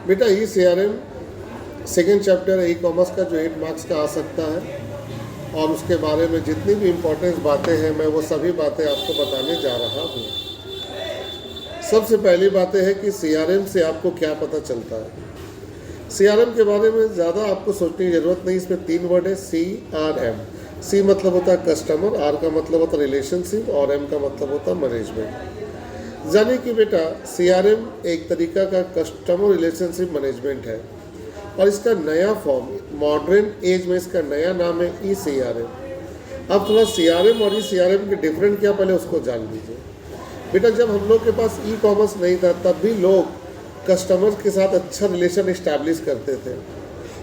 बेटा ई CRM second chapter है, e commerce का, जो 8 मार्क्स का आ सकता है, और उसके बारे में जितनी भी इम्पोर्टेंट बातें हैं मैं वो सभी बातें आपको बताने जा रहा हूँ। सबसे पहली बातें है कि CRM से आपको क्या पता चलता है। CRM के बारे में ज़्यादा आपको सोचने की ज़रूरत नहीं। इसमें 3 वर्ड है, CRM। C मतलब होता है कस्टमर, R का मतलब होता है रिलेशनशिप, और M का मतलब होता है मैनेजमेंट। यानी कि बेटा CRM एक तरीका का कस्टमर रिलेशनशिप मैनेजमेंट है, और इसका नया फॉर्म मॉडर्न एज में इसका नया नाम है eCRM। अब थोड़ा CRM और eCRM के डिफरेंट क्या, पहले उसको जान लीजिए। बेटा जब हम लोग के पास ई कॉमर्स नहीं था तब भी लोग कस्टमर के साथ अच्छा रिलेशन इस्टेब्लिश करते थे,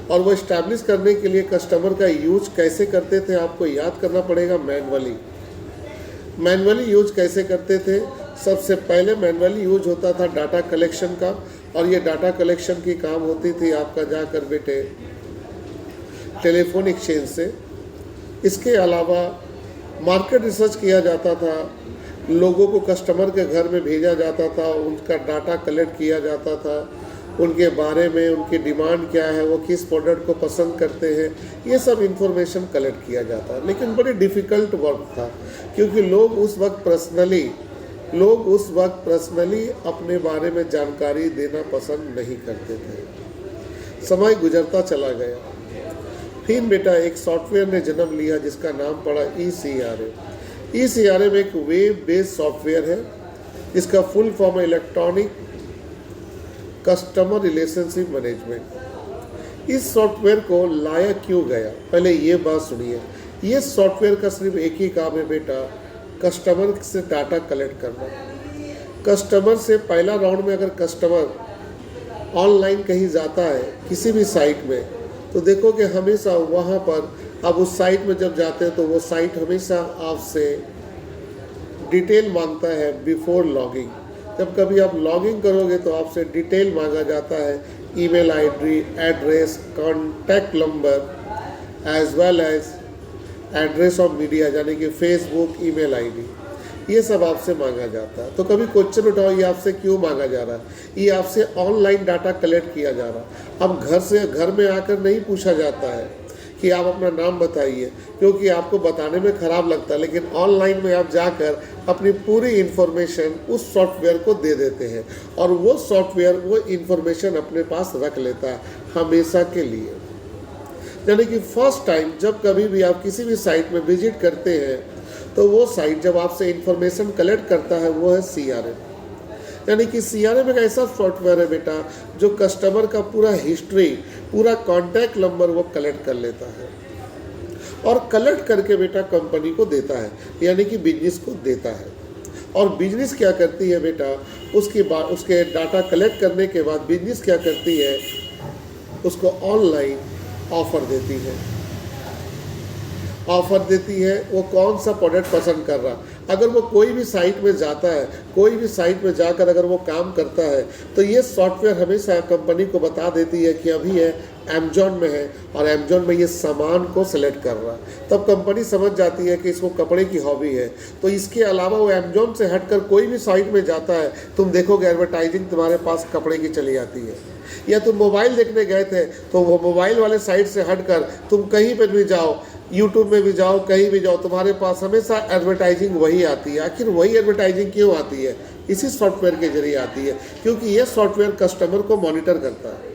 और वो इस्टेब्लिश करने के लिए कस्टमर का यूज कैसे करते थे आपको याद करना पड़ेगा। मैनुअली यूज कैसे करते थे। सबसे पहले मैनुअली यूज होता था डाटा कलेक्शन का, और ये डाटा कलेक्शन की काम होती थी आपका जाकर बेटे टेलीफोन एक्सचेंज से। इसके अलावा मार्केट रिसर्च किया जाता था, लोगों को कस्टमर के घर में भेजा जाता था, उनका डाटा कलेक्ट किया जाता था, उनके बारे में, उनकी डिमांड क्या है, वो किस प्रोडक्ट को पसंद करते हैं, ये सब इंफॉर्मेशन कलेक्ट किया जाता है। लेकिन बड़ी डिफ़िकल्ट वर्क था, क्योंकि लोग उस वक्त पर्सनली अपने बारे में जानकारी देना पसंद नहीं करते थे। समय गुजरता चला गया, फिर बेटा एक सॉफ्टवेयर ने जन्म लिया जिसका नाम पड़ा eCRM। eCRM एक वेब बेस्ड सॉफ्टवेयर है, जिसका फुल फॉर्म है इलेक्ट्रॉनिक कस्टमर रिलेशनशिप मैनेजमेंट। इस सॉफ्टवेयर को लाया क्यों गया, पहले ये बात सुनिए। ये सॉफ्टवेयर का सिर्फ एक ही काम है बेटा, कस्टमर से डाटा कलेक्ट करना। कस्टमर से पहला राउंड में अगर कस्टमर ऑनलाइन कहीं जाता है किसी भी साइट में, तो देखो कि हमेशा वहाँ पर आप उस साइट में जब जाते हैं तो वो साइट हमेशा आपसे डिटेल मांगता है बिफोर लॉगिंग। जब कभी आप लॉगिंग करोगे तो आपसे डिटेल मांगा जाता है, email ID, address, contact number, as well as address of media, यानी कि फेसबुक, ईमेल आईडी, ये सब आपसे मांगा जाता है। तो कभी क्वेश्चन उठाओ, ये आपसे क्यों मांगा जा रहा है। ये आपसे ऑनलाइन डाटा कलेक्ट किया जा रहा है। अब घर में आकर नहीं पूछा जाता है कि आप अपना नाम बताइए, क्योंकि आपको बताने में ख़राब लगता है, लेकिन ऑनलाइन में आप जाकर अपनी पूरी इन्फॉर्मेशन उस सॉफ्टवेयर को दे देते हैं, और वो सॉफ्टवेयर वो इन्फॉर्मेशन अपने पास रख लेता है हमेशा के लिए। यानी कि फर्स्ट टाइम जब कभी भी आप किसी भी साइट में विजिट करते हैं तो वो साइट जब आपसे इन्फॉर्मेशन कलेक्ट करता है वो है CRM। यानी कि CRM एक ऐसा सॉफ्टवेयर है बेटा जो कस्टमर का पूरा हिस्ट्री, पूरा कॉन्टैक्ट नंबर वो कलेक्ट कर लेता है, और कलेक्ट करके बेटा कंपनी को देता है, यानी कि बिजनेस को देता है। और बिजनेस क्या करती है बेटा, उसके डाटा कलेक्ट करने के बाद बिजनेस क्या करती है, उसको ऑनलाइन ऑफ़र देती है वो कौन सा प्रोडक्ट पसंद कर रहा। अगर वो कोई भी साइट में जाता है, कोई भी साइट में जाकर अगर वो काम करता है, तो ये सॉफ्टवेयर हमेशा कंपनी को बता देती है कि अभी है अमेजॉन में है, और अमेजॉन में ये सामान को सेलेक्ट कर रहा है। तब कंपनी समझ जाती है कि इसको कपड़े की हॉबी है। तो इसके अलावा वो अमेजॉन से हटकर कोई भी साइट में जाता है, तुम देखोगे एडवर्टाइजिंग तुम्हारे पास कपड़े की चली आती है। या तुम मोबाइल देखने गए थे तो वो मोबाइल वाले साइट से हटकर तुम कहीं पर भी जाओ, यूट्यूब में भी जाओ, कहीं भी जाओ, तुम्हारे पास हमेशा एडवर्टाइजिंग वही आती है। आखिर वही एडवर्टाइजिंग क्यों आती है, इसी सॉफ्टवेयर के जरिए आती है, क्योंकि ये सॉफ्टवेयर कस्टमर को मॉनिटर करता है।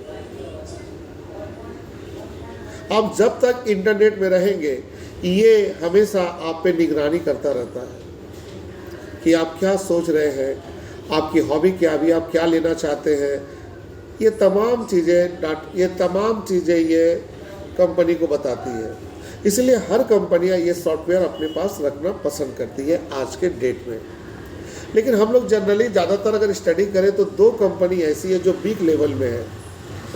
आप जब तक इंटरनेट में रहेंगे ये हमेशा आप पे निगरानी करता रहता है कि आप क्या सोच रहे हैं, आपकी हॉबी क्या, अभी आप क्या लेना चाहते हैं। ये तमाम चीज़ें ये कंपनी को बताती है। इसलिए हर कंपनियां ये सॉफ्टवेयर अपने पास रखना पसंद करती है आज के डेट में। लेकिन हम लोग जनरली ज़्यादातर अगर स्टडी करें तो 2 कंपनी ऐसी है जो बिग लेवल में है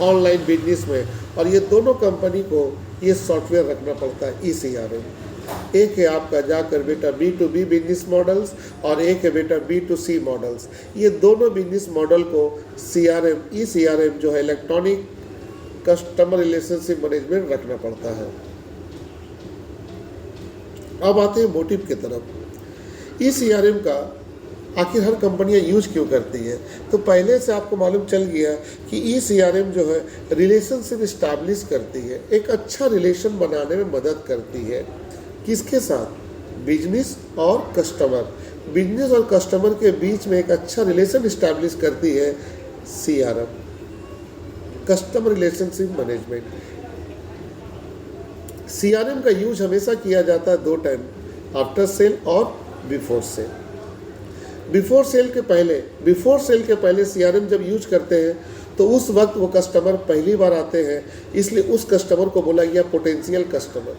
ऑनलाइन बिजनेस में, और ये दोनों कंपनी को ये सॉफ्टवेयर रखना पड़ता है eCRM। एक है आपका जाकर बेटा B2B बिजनेस मॉडल्स, और एक है बेटा B2C मॉडल्स। ये दोनों बिजनेस मॉडल को eCRM जो है इलेक्ट्रॉनिक कस्टमर रिलेशनशिप मैनेजमेंट रखना पड़ता है। अब आते हैं मोटिव की तरफ। eCRM का आखिर हर कंपनियां यूज क्यों करती है? तो पहले से आपको मालूम चल गया कि ई सीआरएम जो है रिलेशनशिप इस्टेब्लिश करती है, एक अच्छा रिलेशन बनाने में मदद करती है। किसके साथ? बिजनेस और कस्टमर। बिजनेस और कस्टमर के बीच में एक अच्छा रिलेशन इस्टेब्लिश करती है CRM, customer relationship management. CRM का यूज हमेशा किया जाता है 2 टाइम, आफ्टर सेल और बिफोर सेल। बिफोर सेल के पहले सीआरएम जब यूज करते हैं तो उस वक्त वो कस्टमर पहली बार आते हैं, इसलिए उस कस्टमर को बोला गया पोटेंशियल कस्टमर।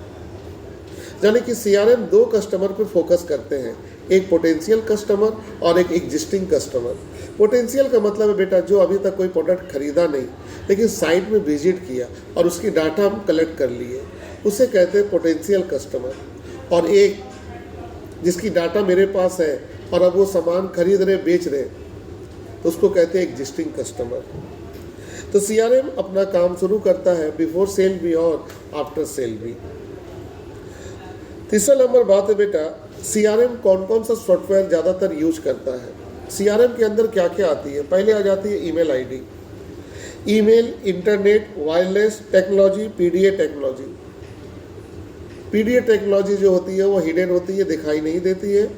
यानी कि सीआरएम 2 कस्टमर पर फोकस करते हैं, एक पोटेंशियल कस्टमर और एक एग्जिस्टिंग कस्टमर। पोटेंशियल का मतलब है बेटा जो अभी तक कोई प्रोडक्ट खरीदा नहीं लेकिन साइट में विजिट किया और उसकी डाटा हम कलेक्ट कर लिए, उसे कहते हैं पोटेंशियल कस्टमर। और एक जिसकी डाटा मेरे पास है और अब वो सामान खरीद रहे बेच रहे तो उसको कहते हैं एग्जिस्टिंग कस्टमर। तो सीआरएम अपना काम शुरू करता है बिफोर सेल भी और आफ्टर सेल भी। तीसरा नंबर बात है बेटा, सीआरएम कौन कौन सा सॉफ्टवेयर ज़्यादातर यूज करता है? सीआरएम के अंदर क्या क्या आती है? पहले आ जाती है email ID, email, internet, wireless technology, PDA technology. PDA technology जो होती है वो हिडन होती है, दिखाई नहीं देती है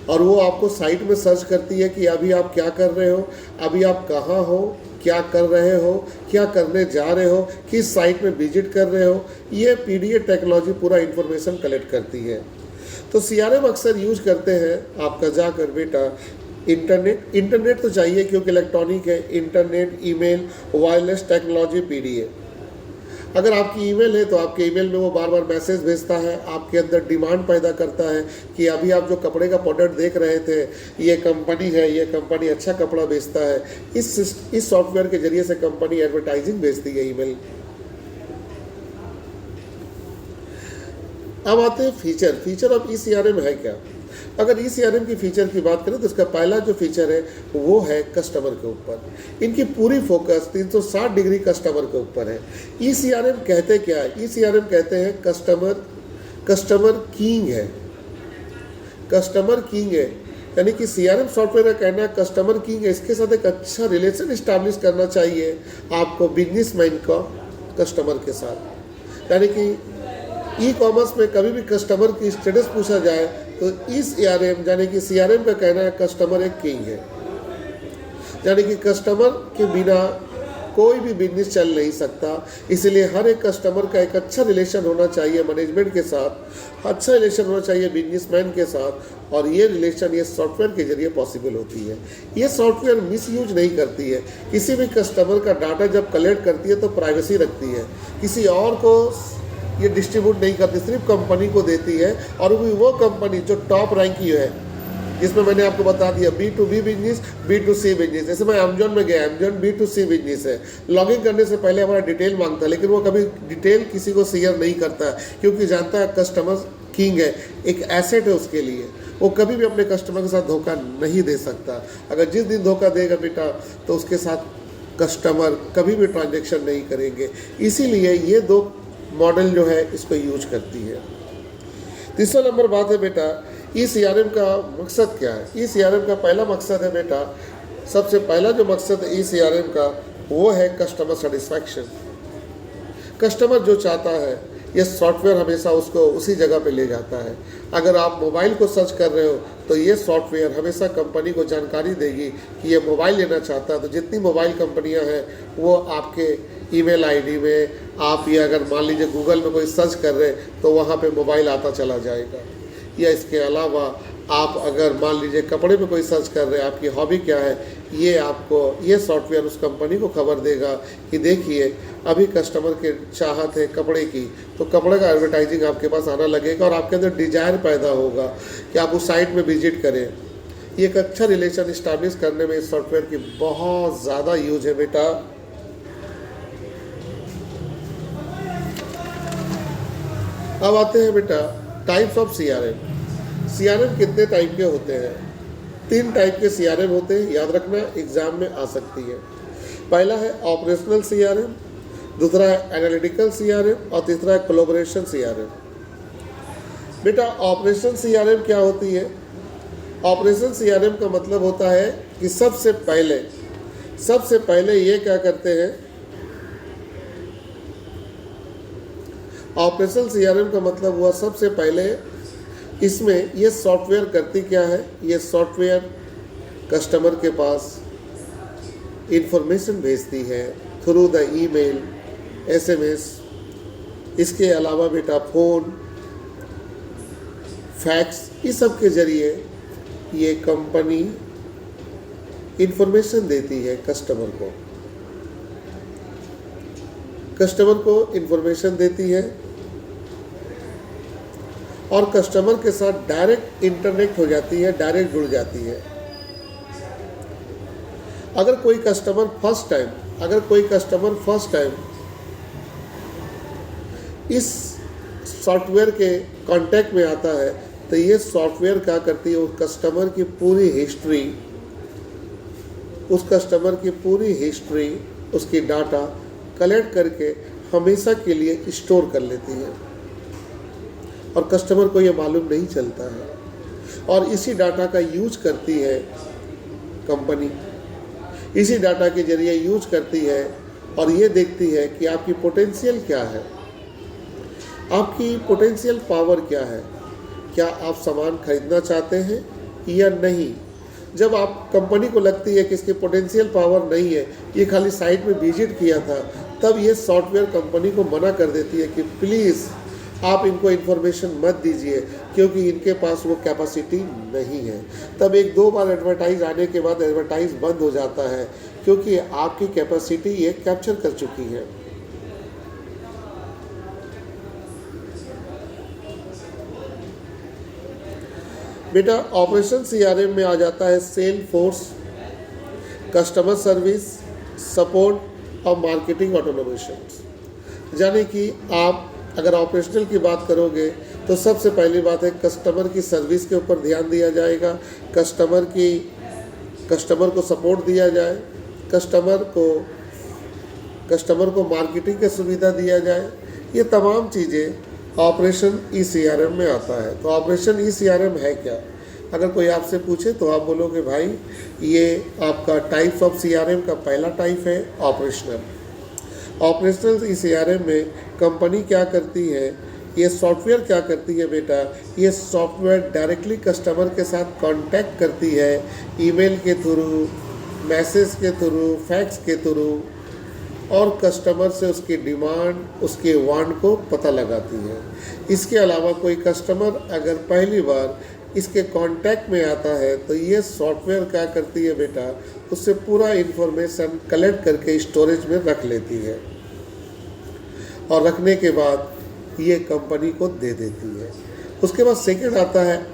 और वो आपको साइट में सर्च करती है कि अभी आप क्या कर रहे हो, अभी आप कहाँ हो, क्या कर रहे हो, क्या करने जा रहे हो, किस साइट में विजिट कर रहे हो। ये पीडीए टेक्नोलॉजी पूरा इन्फॉर्मेशन कलेक्ट करती है। तो सीआरएम अक्सर यूज करते हैं आपका जाकर बेटा इंटरनेट तो चाहिए क्योंकि इलेक्ट्रॉनिक है, internet, email, wireless technology, PDA. अगर आपकी ईमेल है तो आपके ईमेल में वो बार बार मैसेज भेजता है, आपके अंदर डिमांड पैदा करता है कि अभी आप जो कपड़े का प्रोडक्ट देख रहे थे ये कंपनी है, ये कंपनी अच्छा कपड़ा बेचता है। इस सॉफ्टवेयर के जरिए से कंपनी एडवर्टाइजिंग भेजती है ईमेल। अब आते हैं फीचर ऑफ ई सीआरएम है क्या? अगर ई सीआरएम की फीचर की बात करें तो इसका पहला जो फीचर है वो है कस्टमर के ऊपर। इनकी पूरी फोकस 360 डिग्री कस्टमर के ऊपर है। ई सीआरएम कहते क्या है? ई सीआरएम कहते हैं कस्टमर किंग है। कस्टमर किंग है यानी कि सीआरएम सॉफ्टवेयर का कहना है कस्टमर किंग है। इसके साथ एक अच्छा रिलेशन इस्टेब्लिश करना चाहिए आपको बिजनेसमैन का कस्टमर के साथ। यानी कि ई कॉमर्स में कभी भी कस्टमर की स्टेटस पूछा जाए तो इस सीआरएम यानी कि सीआरएम का कहना है कस्टमर एक किंग है। यानी कि कस्टमर के बिना कोई भी बिजनेस चल नहीं सकता, इसलिए हर एक कस्टमर का एक अच्छा रिलेशन होना चाहिए मैनेजमेंट के साथ, अच्छा रिलेशन होना चाहिए बिजनेसमैन के साथ, और ये रिलेशन ये सॉफ्टवेयर के जरिए पॉसिबल होती है। ये सॉफ्टवेयर मिसयूज नहीं करती है। किसी भी कस्टमर का डाटा जब कलेक्ट करती है तो प्राइवेसी रखती है, किसी और को ये डिस्ट्रीब्यूट नहीं करती, सिर्फ कंपनी को देती है। और वो कंपनी जो टॉप रैंक की है, जिसमें मैंने आपको बता दिया B2B बिजनेस, B2C बिजनेस। जैसे मैं अमेजॉन में गया, अमेजॉन B2C बिजनेस है। लॉगिन करने से पहले हमारा डिटेल मांगता है, लेकिन वो कभी डिटेल किसी को शेयर नहीं करता है क्योंकि जानता है कस्टमर किंग है, एक एसेट है उसके लिए। वो कभी भी अपने कस्टमर के साथ धोखा नहीं दे सकता। अगर जिस दिन धोखा देगा बेटा तो उसके साथ कस्टमर कभी भी ट्रांजेक्शन नहीं करेंगे। इसीलिए ये 2 मॉडल जो है इसको यूज करती है। तीसरा नंबर बात है बेटा ई सीआरएम का मकसद क्या है? ई सीआरएम का पहला मकसद है बेटा, सबसे पहला जो मकसद है ई सीआरएम का वो है कस्टमर सेटिस्फैक्शन। कस्टमर जो चाहता है ये सॉफ्टवेयर हमेशा उसको उसी जगह पे ले जाता है। अगर आप मोबाइल को सर्च कर रहे हो तो ये सॉफ्टवेयर हमेशा कंपनी को जानकारी देगी कि ये मोबाइल लेना चाहता है। तो जितनी मोबाइल कंपनियां हैं वो आपके ईमेल आईडी में, आप ये अगर मान लीजिए गूगल में कोई सर्च कर रहे हैं तो वहाँ पे मोबाइल आता चला जाएगा। या इसके अलावा आप अगर मान लीजिए कपड़े पे कोई सर्च कर रहे हैं, आपकी हॉबी क्या है, ये आपको ये सॉफ्टवेयर उस कंपनी को खबर देगा कि देखिए अभी कस्टमर के चाहत है कपड़े की, तो कपड़े का एडवर्टाइजिंग आपके पास आना लगेगा और आपके अंदर डिजायर पैदा होगा कि आप उस साइट में विजिट करें। ये एक अच्छा रिलेशन इस्टेब्लिश करने में इस सॉफ्टवेयर की बहुत ज़्यादा यूज है बेटा। अब आते हैं बेटा टाइप्स ऑफ सीआरएम। सीआरएम कितने टाइप के होते हैं? 3 टाइप के सीआरएम होते हैं, याद रखना, एग्जाम में आ सकती है। पहला है ऑपरेशनल सीआरएम, दूसरा है एनालिटिकल सीआरएम और तीसरा है कोलैबोरेशन सीआरएम। बेटा ऑपरेशनल सीआरएम क्या होती है? ऑपरेशन सीआरएम का मतलब होता है कि सबसे पहले ये क्या करते हैं, ऑपरेशन सीआरएम का मतलब हुआ सबसे पहले इसमें ये सॉफ्टवेयर करती क्या है, ये सॉफ्टवेयर कस्टमर के पास इंफॉर्मेशन भेजती है थ्रू द ईमेल, एसएमएस, इसके अलावा बेटा फ़ोन, फैक्स, इस सब के ज़रिए ये कंपनी इंफॉर्मेशन देती है कस्टमर को इंफॉर्मेशन देती है और कस्टमर के साथ डायरेक्ट इंटरनेक्ट हो जाती है, डायरेक्ट जुड़ जाती है। अगर कोई कस्टमर फर्स्ट टाइम इस सॉफ्टवेयर के कांटेक्ट में आता है तो ये सॉफ्टवेयर क्या करती है, उस कस्टमर की पूरी हिस्ट्री, उसकी डाटा कलेक्ट करके हमेशा के लिए स्टोर कर लेती है और कस्टमर को ये मालूम नहीं चलता है। और इसी डाटा का यूज करती है कंपनी, इसी डाटा के जरिए यूज करती है और ये देखती है कि आपकी पोटेंशियल क्या है, आपकी पोटेंशियल पावर क्या है, क्या आप सामान खरीदना चाहते हैं या नहीं। जब आप कंपनी को लगती है कि इसकी पोटेंशियल पावर नहीं है, ये खाली साइट में विजिट किया था, तब ये सॉफ्टवेयर कंपनी को मना कर देती है कि प्लीज़ आप इनको इन्फॉर्मेशन मत दीजिए क्योंकि इनके पास वो कैपेसिटी नहीं है। तब 1-2 बार एडवर्टाइज आने के बाद एडवर्टाइज बंद हो जाता है क्योंकि आपकी कैपेसिटी ये कैप्चर कर चुकी है। बेटा ऑपरेशन सीआरएम में आ जाता है Salesforce, customer service, support और मार्केटिंग ऑटोमेशन। यानी कि आप अगर ऑपरेशनल की बात करोगे तो सबसे पहली बात है कस्टमर की सर्विस के ऊपर ध्यान दिया जाएगा, कस्टमर को सपोर्ट दिया जाए, कस्टमर को मार्केटिंग की सुविधा दिया जाए। ये तमाम चीज़ें ऑपरेशन ईसीआरएम में आता है। तो ऑपरेशन ईसीआरएम है क्या? अगर कोई आपसे पूछे तो आप बोलोगे भाई ये आपका टाइप्स ऑफ सीआरएम का पहला टाइप है ऑपरेशनल ईसीआरएम में कंपनी क्या करती है, ये सॉफ्टवेयर क्या करती है बेटा, ये सॉफ्टवेयर डायरेक्टली कस्टमर के साथ कांटेक्ट करती है, ईमेल के थ्रू, मैसेज के थ्रू, फैक्स के थ्रू, और कस्टमर से उसकी डिमांड, उसके वांट को पता लगाती है। इसके अलावा कोई कस्टमर अगर पहली बार इसके कांटेक्ट में आता है तो ये सॉफ्टवेयर क्या करती है बेटा, उससे पूरा इन्फॉर्मेशन कलेक्ट करके स्टोरेज में रख लेती है और रखने के बाद ये कंपनी को दे देती है। उसके बाद सेकंड आता है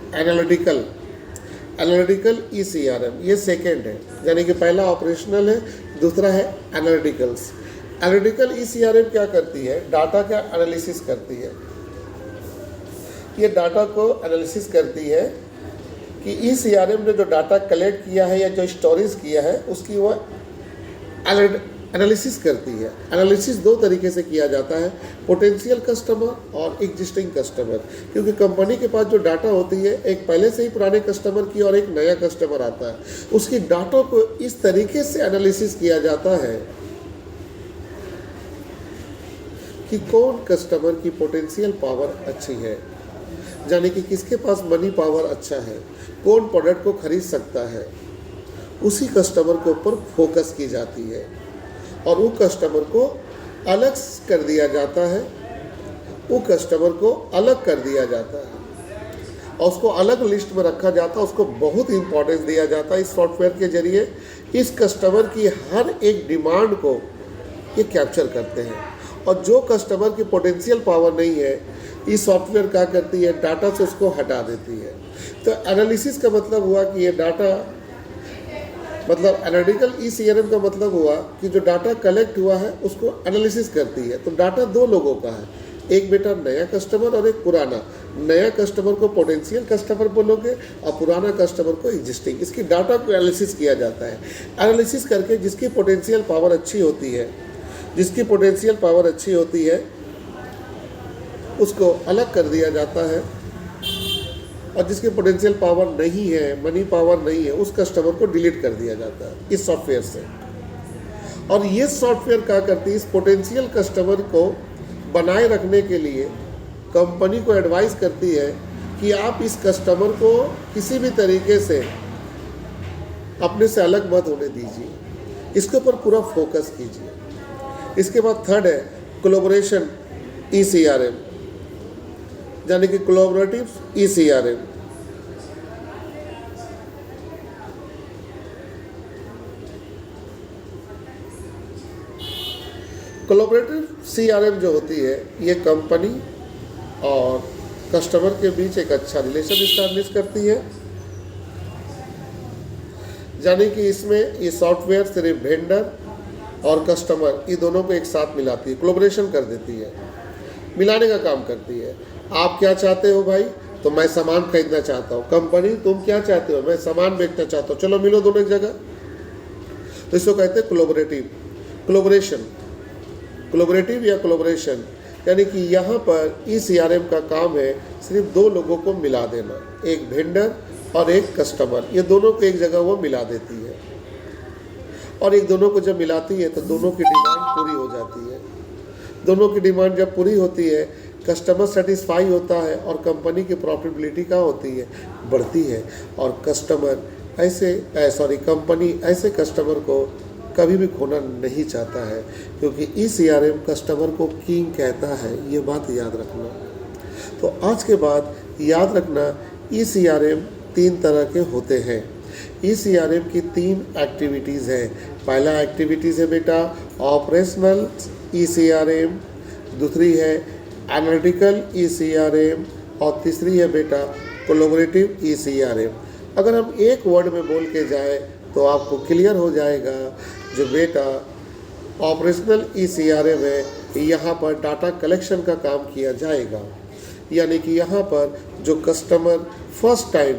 एनालिटिकल ईसीआरएम, ये सेकंड है, यानी कि पहला ऑपरेशनल है, दूसरा है एनालिटिकल ईसीआरएम क्या करती है, डाटा का एनालिसिस करती है। ये डाटा को एनालिसिस करती है कि ईसीआरएम ने जो डाटा कलेक्ट किया है या जो स्टोरेज किया है उसकी वो एनालिसिस करती है। एनालिसिस 2 तरीके से किया जाता है, पोटेंशियल कस्टमर और एग्जिस्टिंग कस्टमर। क्योंकि कंपनी के पास जो डाटा होती है, एक पहले से ही पुराने कस्टमर की और एक नया कस्टमर आता है, उसकी डाटा को इस तरीके से एनालिसिस किया जाता है कि कौन कस्टमर की पोटेंशियल पावर अच्छी है, यानी कि किसके पास मनी पावर अच्छा है, कौन प्रोडक्ट को खरीद सकता है, उसी कस्टमर के ऊपर फोकस की जाती है और वो कस्टमर को अलग कर दिया जाता है, और उसको अलग लिस्ट में रखा जाता है, उसको बहुत इंपॉर्टेंस दिया जाता है। इस सॉफ्टवेयर के जरिए इस कस्टमर की हर एक डिमांड को ये कैप्चर करते हैं और जो कस्टमर की पोटेंशियल पावर नहीं है, इस सॉफ्टवेयर क्या करती है, डाटा से उसको हटा देती है। तो एनालिसिस का मतलब हुआ कि ये डाटा, मतलब एनालिटिकल ईसीआरएम का मतलब हुआ कि जो डाटा कलेक्ट हुआ है उसको एनालिसिस करती है। तो डाटा 2 लोगों का है, एक बेटा नया कस्टमर और एक पुराना। नया कस्टमर को पोटेंशियल कस्टमर बोलोगे और पुराना कस्टमर को एग्जिस्टिंग। इसकी डाटा को एनालिसिस किया जाता है। एनालिसिस करके जिसकी पोटेंशियल पावर अच्छी होती है उसको अलग कर दिया जाता है और जिसके पोटेंशियल पावर नहीं है, मनी पावर नहीं है, उस कस्टमर को डिलीट कर दिया जाता है इस सॉफ्टवेयर से। और ये सॉफ्टवेयर क्या करती है, इस पोटेंशियल कस्टमर को बनाए रखने के लिए कंपनी को एडवाइस करती है कि आप इस कस्टमर को किसी भी तरीके से अपने से अलग मत होने दीजिए, इसके ऊपर पूरा फोकस कीजिए। इसके बाद थर्ड है कोलैबोरेशन ECRM, यानी कि कोलैबोरेटिव ECRM। कोलैबोरेटिव CRM जो होती है, ये कंपनी और कस्टमर के बीच एक अच्छा रिलेशन इस्टेब्लिश करती है, यानी कि इसमें ये सॉफ्टवेयर सिर्फ वेंडर और कस्टमर ये दोनों को एक साथ मिलाती है, कोलैबोरेशन कर देती है, मिलाने का काम करती है। आप क्या चाहते हो भाई, तो मैं सामान खरीदना चाहता हूँ, कंपनी तुम क्या चाहते हो, मैं सामान बेचना चाहता हूँ, चलो मिलो दोनों एक जगह। तो इसको कहते हैं कोलैबोरेशन, कोलैबोरेटिव या कोलैबोरेशन, यानी कि यहाँ पर ECRM का काम है सिर्फ दो लोगों को मिला देना, एक वेंडर और एक कस्टमर, ये दोनों को एक जगह वो मिला देती है। और एक दोनों को जब मिलाती है तो दोनों की डिमांड पूरी हो जाती है। दोनों की डिमांड जब पूरी होती है, कस्टमर सेटिस्फाई होता है और कंपनी की प्रॉफिटेबिलिटी क्या होती है, बढ़ती है। और कंपनी ऐसे कस्टमर को कभी भी खोना नहीं चाहता है, क्योंकि ECRM कस्टमर को किंग कहता है, ये बात याद रखना। तो आज के बाद याद रखना, ECRM 3 तरह के होते हैं। ECRM की 3 एक्टिविटीज़ हैं। पहला एक्टिविटीज़ है बेटा ऑपरेशनल ECRM, दूसरी है एनालिटिकल ECRM और तीसरी है बेटा कोलैबोरेटिव ECRM। अगर हम एक वर्ड में बोल के जाए तो आपको क्लियर हो जाएगा। जो बेटा ऑपरेशनल ECRM है, यहाँ पर डाटा कलेक्शन का काम किया जाएगा, यानी कि यहाँ पर जो कस्टमर फर्स्ट टाइम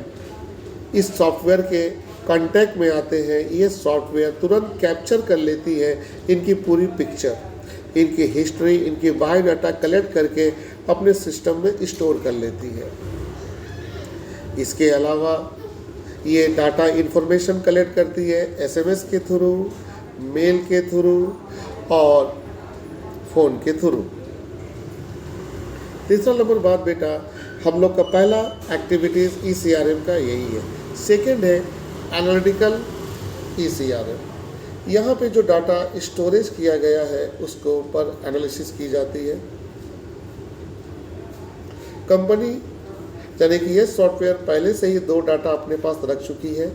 इस सॉफ्टवेयर के कांटेक्ट में आते हैं, ये सॉफ्टवेयर तुरंत कैप्चर कर लेती है इनकी पूरी पिक्चर, इनकी हिस्ट्री, इनकी बायोडाटा कलेक्ट करके अपने सिस्टम में स्टोर कर लेती है। इसके अलावा ये डाटा इंफॉर्मेशन कलेक्ट करती है SMS के थ्रू, मेल के थ्रू और फ़ोन के थ्रू। तीसरा नंबर बात बेटा, हम लोग का पहला एक्टिविटीज़ ECRM का यही है। सेकंड है एनालिटिकल ECRM। यहाँ पे जो डाटा स्टोरेज किया गया है उसको ऊपर एनालिसिस की जाती है। कंपनी यानी कि ये सॉफ्टवेयर पहले से ही 2 डाटा अपने पास रख चुकी है।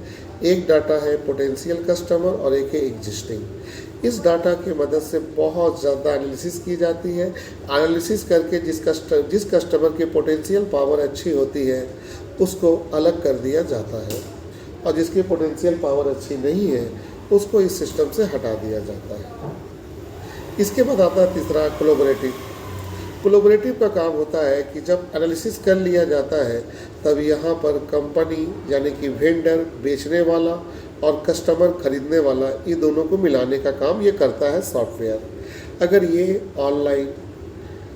एक डाटा है पोटेंशियल कस्टमर और एक है एग्जिस्टिंग। इस डाटा की मदद से बहुत ज़्यादा एनालिसिस की जाती है। एनालिसिस करके जिस कस्टमर की पोटेंशियल पावर अच्छी होती है उसको अलग कर दिया जाता है, और जिसकी पोटेंशियल पावर अच्छी नहीं है उसको इस सिस्टम से हटा दिया जाता है। इसके बाद आता है तीसरा कोलैबोरेटिव का काम होता है कि जब एनालिसिस कर लिया जाता है तब यहाँ पर कंपनी यानी कि वेंडर बेचने वाला और कस्टमर खरीदने वाला, ये दोनों को मिलाने का काम ये करता है सॉफ्टवेयर।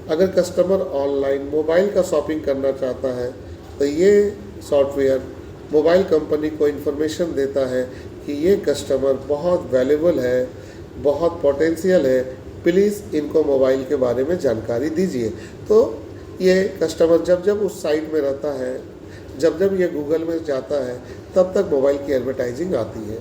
अगर कस्टमर ऑनलाइन मोबाइल का शॉपिंग करना चाहता है तो ये सॉफ्टवेयर मोबाइल कंपनी को इन्फॉर्मेशन देता है कि ये कस्टमर बहुत वैल्यूबल है, बहुत पोटेंशियल है, प्लीज़ इनको मोबाइल के बारे में जानकारी दीजिए। तो ये कस्टमर जब उस साइट में रहता है, जब ये गूगल में जाता है, तब तक मोबाइल की एडवर्टाइजिंग आती है।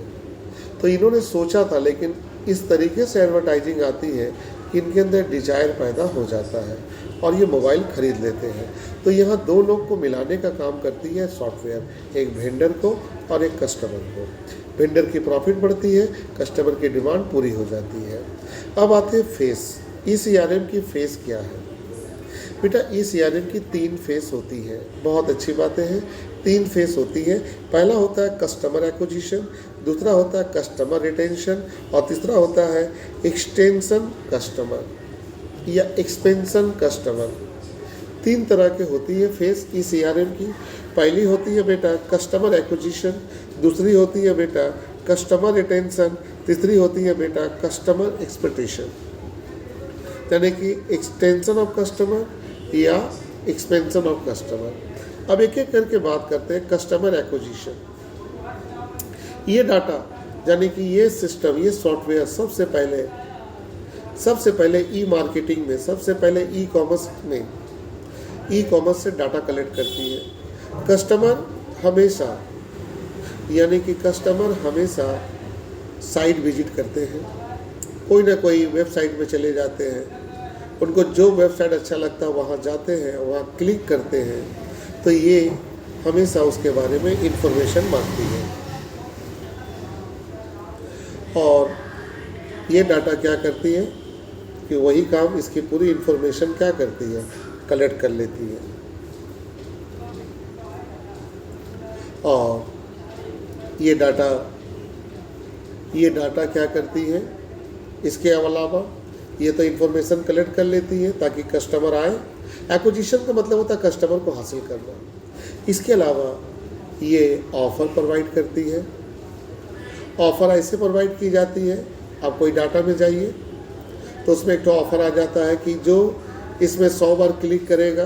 तो इन्होंने सोचा था, लेकिन इस तरीके से एडवर्टाइजिंग आती है कि इनके अंदर डिजायर पैदा हो जाता है और ये मोबाइल खरीद लेते हैं। तो यहाँ 2 लोग को मिलाने का काम करती है सॉफ्टवेयर, एक वेंडर को और एक कस्टमर को। वेंडर की प्रॉफिट बढ़ती है, कस्टमर की डिमांड पूरी हो जाती है। अब आते हैं फेस। ECRM की फेस क्या है बेटा? ECRM की 3 फेस होती है। बहुत अच्छी बातें हैं, 3 फेस होती है। पहला होता है कस्टमर एक्विजिशन, दूसरा होता है कस्टमर रिटेंशन और तीसरा होता है एक्सटेंशन कस्टमर या एक्सपेंशन कस्टमर। 3 तरह के होती है फेस ECRM की। पहली होती है बेटा कस्टमर एक्विजिशन, दूसरी होती है बेटा कस्टमर रिटेंशन, तीसरी होती है बेटा कस्टमर एक्सपेक्टेशन, यानी कि एक्सटेंशन ऑफ कस्टमर या एक्सपेंशन ऑफ कस्टमर। अब एक एक करके बात करते हैं कस्टमर एक्विजिशन। ये डाटा यानी कि ये सिस्टम, ये सॉफ्टवेयर सबसे पहले ई मार्केटिंग में, सबसे पहले ई कॉमर्स में, ई कॉमर्स से डाटा कलेक्ट करती है। कस्टमर हमेशा साइट विजिट करते हैं, कोई ना कोई वेबसाइट में चले जाते हैं, उनको जो वेबसाइट अच्छा लगता है वहाँ जाते हैं, वहाँ क्लिक करते हैं, तो ये हमेशा उसके बारे में इंफॉर्मेशन मांगती है। और ये डाटा क्या करती है कि वही काम इसकी पूरी इंफॉर्मेशन क्या करती है, कलेक्ट कर लेती है। और ये डाटा क्या करती है, इसके अलावा ये तो इंफॉर्मेशन कलेक्ट कर लेती है ताकि कस्टमर आए। एक्विजिशन का मतलब होता है कस्टमर को हासिल करना। इसके अलावा ये ऑफ़र प्रोवाइड करती है। ऑफ़र ऐसे प्रोवाइड की जाती है, आप कोई डाटा में जाइए तो उसमें एक तो ऑफ़र आ जाता है कि जो इसमें 100 बार क्लिक करेगा,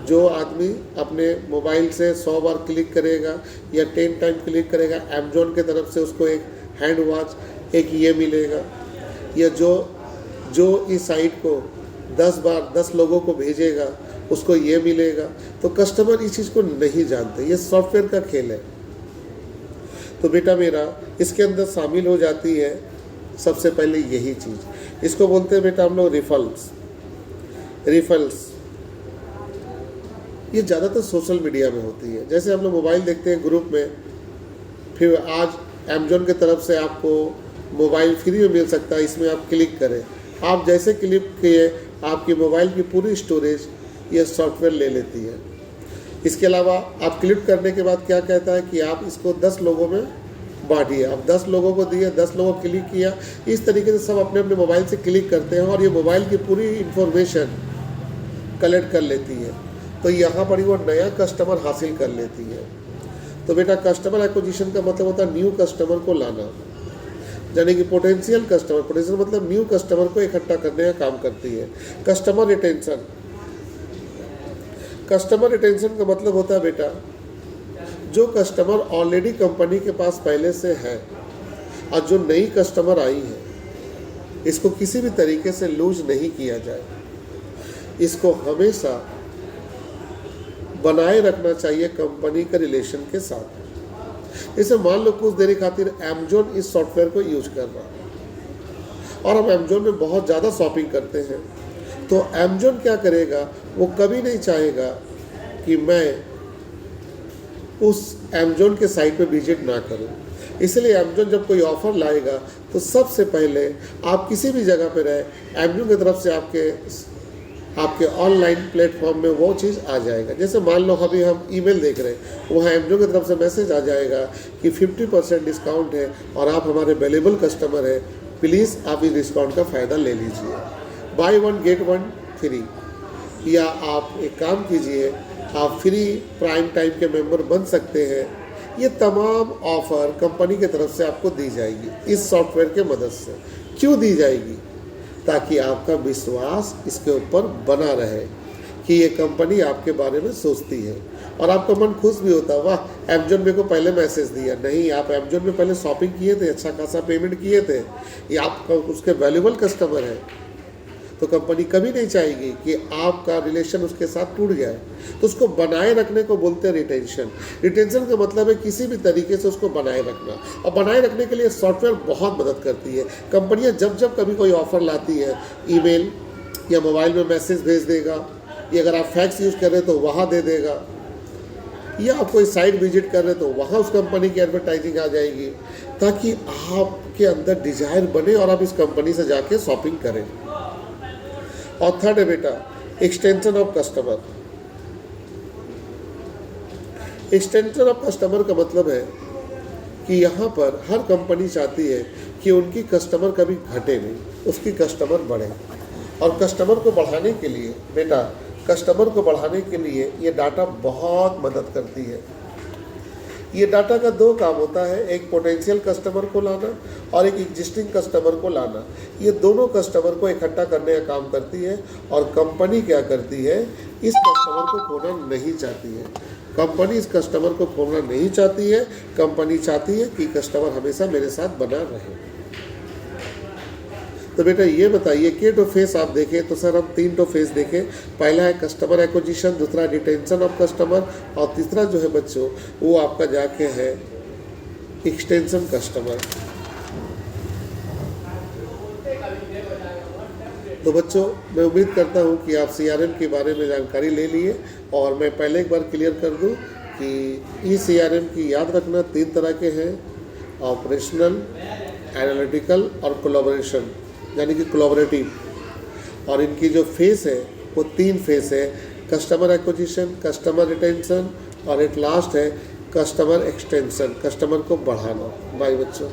जो आदमी अपने मोबाइल से 100 बार क्लिक करेगा या 10 टाइम क्लिक करेगा, अमेज़ॉन के तरफ से उसको एक हैंड वॉच एक ये मिलेगा, या जो इस साइट को 10 बार 10 लोगों को भेजेगा उसको ये मिलेगा। तो कस्टमर इस चीज़ को नहीं जानते, ये सॉफ्टवेयर का खेल है। तो बेटा मेरा इसके अंदर शामिल हो जाती है सबसे पहले यही चीज़, इसको बोलते हैं बेटा हम लोग रिफल्स। ये ज़्यादातर सोशल मीडिया में होती है। जैसे हम लोग मोबाइल देखते हैं ग्रुप में, फिर आज अमेज़ॉन की तरफ से आपको मोबाइल फ्री में मिल सकता है, इसमें आप क्लिक करें। आप जैसे क्लिक किए आपकी मोबाइल की पूरी स्टोरेज ये सॉफ्टवेयर ले लेती है। इसके अलावा आप क्लिक करने के बाद क्या कहता है कि आप इसको 10 लोगों में बांटिए। आप 10 लोगों को दिए, 10 लोगों को क्लिक किया, इस तरीके से सब अपने अपने मोबाइल से क्लिक करते हैं और ये मोबाइल की पूरी इंफॉर्मेशन कलेक्ट कर लेती है। तो यहाँ पर ही वो नया कस्टमर हासिल कर लेती है। तो बेटा कस्टमर एक्विजिशन का मतलब होता है न्यू कस्टमर को लाना, यानी कि पोटेंशियल मतलब न्यू कस्टमर को इकट्ठा करने का काम करती है। कस्टमर रिटेंशन का मतलब होता है बेटा जो कस्टमर ऑलरेडी कंपनी के पास पहले से है और जो नई कस्टमर आई है, इसको किसी भी तरीके से लूज नहीं किया जाए, इसको हमेशा बनाए रखना चाहिए कंपनी के रिलेशन के साथ। जैसे मान लो कुछ देर खातिर अमेज़ॉन इस सॉफ्टवेयर को यूज कर रहा और हम अमेज़ॉन में बहुत ज़्यादा शॉपिंग करते हैं, तो अमेज़ॉन क्या करेगा, वो कभी नहीं चाहेगा कि मैं उस अमेज़ॉन के साइट पे विजिट ना करूं। इसलिए अमेज़ॉन जब कोई ऑफ़र लाएगा तो सबसे पहले आप किसी भी जगह पे रहे, अमेज़ॉन की तरफ से आपके ऑनलाइन प्लेटफॉर्म में वो चीज़ आ जाएगा। जैसे मान लो अभी हम ईमेल देख रहे हैं, वहाँ अमेज़ॉन की तरफ से मैसेज आ जाएगा कि 50% डिस्काउंट है और आप हमारे वैल्यूएबल कस्टमर हैं, प्लीज़ आप इस डिस्काउंट का फ़ायदा ले लीजिए, बाय 1 गेट 1 फ्री। या आप एक काम कीजिए, आप फ्री प्राइम टाइम के मेंबर बन सकते हैं। ये तमाम ऑफ़र कंपनी की तरफ से आपको दी जाएगी इस सॉफ्टवेयर के मदद से। क्यों दी जाएगी? ताकि आपका विश्वास इसके ऊपर बना रहे कि ये कंपनी आपके बारे में सोचती है और आपका मन खुश भी होता है, वाह अमेज़ॉन मेरे को पहले मैसेज दिया। नहीं, आप अमेज़ॉन में पहले शॉपिंग किए थे, अच्छा खासा पेमेंट किए थे, ये आपका उसके वैल्यूएबल कस्टमर है। तो कंपनी कभी नहीं चाहेगी कि आपका रिलेशन उसके साथ टूट जाए, तो उसको बनाए रखने को बोलते हैं रिटेंशन। रिटेंशन का मतलब है किसी भी तरीके से उसको बनाए रखना, और बनाए रखने के लिए सॉफ्टवेयर बहुत मदद करती है। कंपनियां जब जब कभी कोई ऑफ़र लाती है, ईमेल या मोबाइल में मैसेज भेज देगा, या अगर आप फैक्स यूज़ कर रहे हैं तो वहाँ दे देगा, या आप कोई साइट विजिट कर रहे हैं तो वहाँ उस कंपनी की एडवर्टाइजिंग आ जाएगी, ताकि आपके अंदर डिज़ायर बने और आप इस कंपनी से जाके शॉपिंग करें। और थर्ड है बेटा extension of customer. Extension of customer का मतलब है कि यहाँ पर हर कंपनी चाहती है कि उनकी कस्टमर कभी घटे नहीं, उसकी कस्टमर बढ़े। और कस्टमर को बढ़ाने के लिए बेटा, कस्टमर को बढ़ाने के लिए ये डाटा बहुत मदद करती है। ये डाटा का दो काम होता है, एक पोटेंशियल कस्टमर को लाना और एक एग्जिस्टिंग कस्टमर को लाना। ये दोनों कस्टमर को इकट्ठा करने का काम करती है और कंपनी क्या करती है, इस कस्टमर को खोना नहीं चाहती है। कंपनी इस कस्टमर को खोना नहीं चाहती है, कंपनी चाहती है कि कस्टमर हमेशा मेरे साथ बना रहे। तो बेटा ये बताइए कि तो फेस आप देखें तो सर हम 3 फेस देखें। पहला है कस्टमर एक्विजिशन, दूसरा रिटेंशन ऑफ कस्टमर और तीसरा जो है बच्चों वो आपका जाके है एक्सटेंशन कस्टमर। तो बच्चों मैं उम्मीद करता हूँ कि आप CRM के बारे में जानकारी ले लिए और मैं पहले एक बार क्लियर कर दूँ कि ई CRM की याद रखना 3 तरह के हैं, ऑपरेशनल, एनालिटिकल और कोलैबोरेशन यानी कि कोलैबोरेटिव। और इनकी जो फेस है वो 3 फेस है, कस्टमर एक्विजिशन, कस्टमर रिटेंशन और एक लास्ट है कस्टमर एक्सटेंशन, कस्टमर को बढ़ाना। बाय बच्चों।